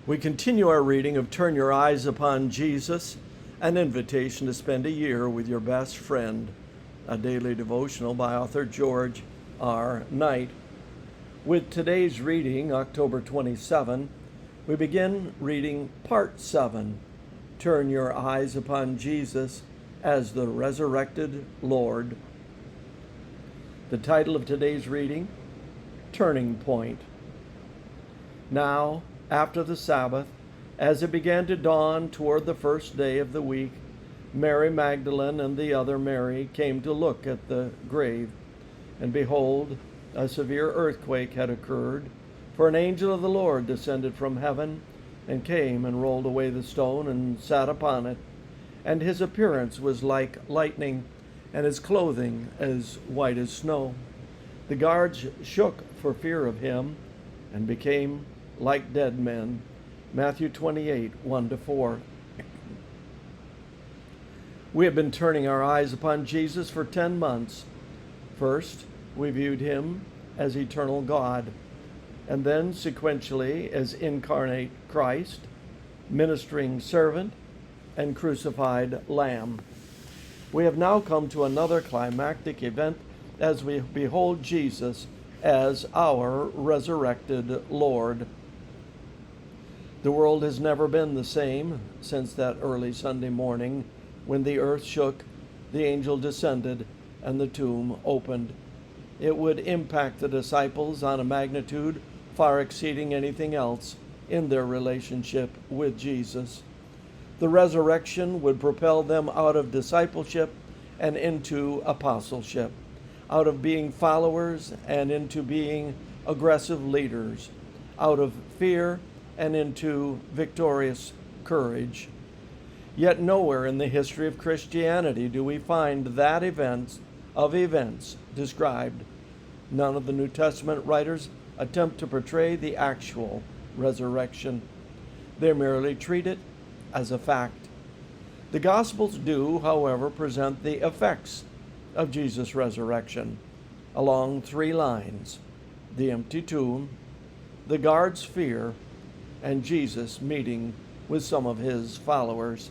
We continue our reading of Turn Your Eyes Upon Jesus, an invitation to spend a year with your best friend, a daily devotional by author George R. Knight. With today's reading, October 27, we begin reading Part 7, Turn Your Eyes Upon Jesus as the Resurrected Lord. The title of today's reading, Turning Point. Now, after the Sabbath, as it began to dawn toward the first day of the week, Mary Magdalene and the other Mary came to look at the grave. And behold, a severe earthquake had occurred, for an angel of the Lord descended from heaven and came and rolled away the stone and sat upon it. And his appearance was like lightning, and his clothing as white as snow. The guards shook for fear of him and became like dead men. Matthew 28, 1-4. We have been turning our eyes upon Jesus for 10 months. First, we viewed him as eternal God, and then sequentially as incarnate Christ, ministering servant, and crucified Lamb. We have now come to another climactic event as we behold Jesus as our resurrected Lord. The world has never been the same since that early Sunday morning when the earth shook, the angel descended, and the tomb opened. It would impact the disciples on a magnitude far exceeding anything else in their relationship with Jesus. The resurrection would propel them out of discipleship and into apostleship, out of being followers and into being aggressive leaders, out of fear and into victorious courage. Yet nowhere in the history of Christianity do we find that events described. None of the New Testament writers attempt to portray the actual resurrection. They merely treat it as a fact. The Gospels do, however, present the effects of Jesus' resurrection along 3 lines: the empty tomb, the guards' fear, and Jesus meeting with some of his followers.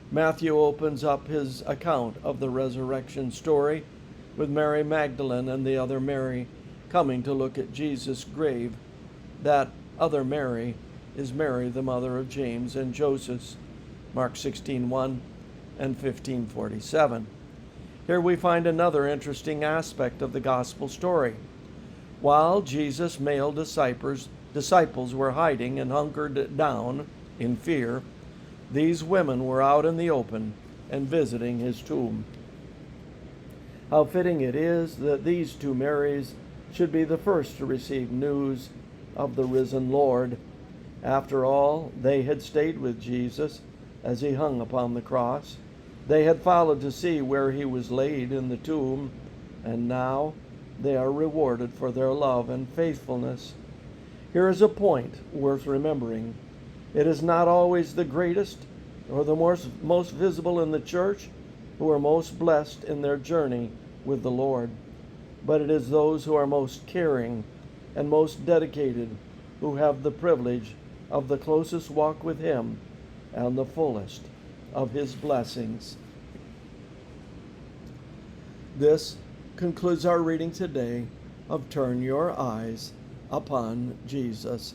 Matthew opens up his account of the resurrection story with Mary Magdalene and the other Mary coming to look at Jesus' grave. That other Mary is Mary, the mother of James and Joseph, Mark 16:1 and 15:47. Here we find another interesting aspect of the gospel story. While Jesus' male disciples were hiding and hunkered down in fear, these women were out in the open and visiting his tomb. How fitting it is that these 2 Marys should be the first to receive news of the risen Lord. After all, they had stayed with Jesus as he hung upon the cross. They had followed to see where he was laid in the tomb, and now they are rewarded for their love and faithfulness. Here is a point worth remembering. It is not always the greatest or the most visible in the church who are most blessed in their journey with the Lord, but it is those who are most caring and most dedicated who have the privilege of the closest walk with him and the fullest of his blessings. This concludes our reading today of Turn Your Eyes Upon Jesus.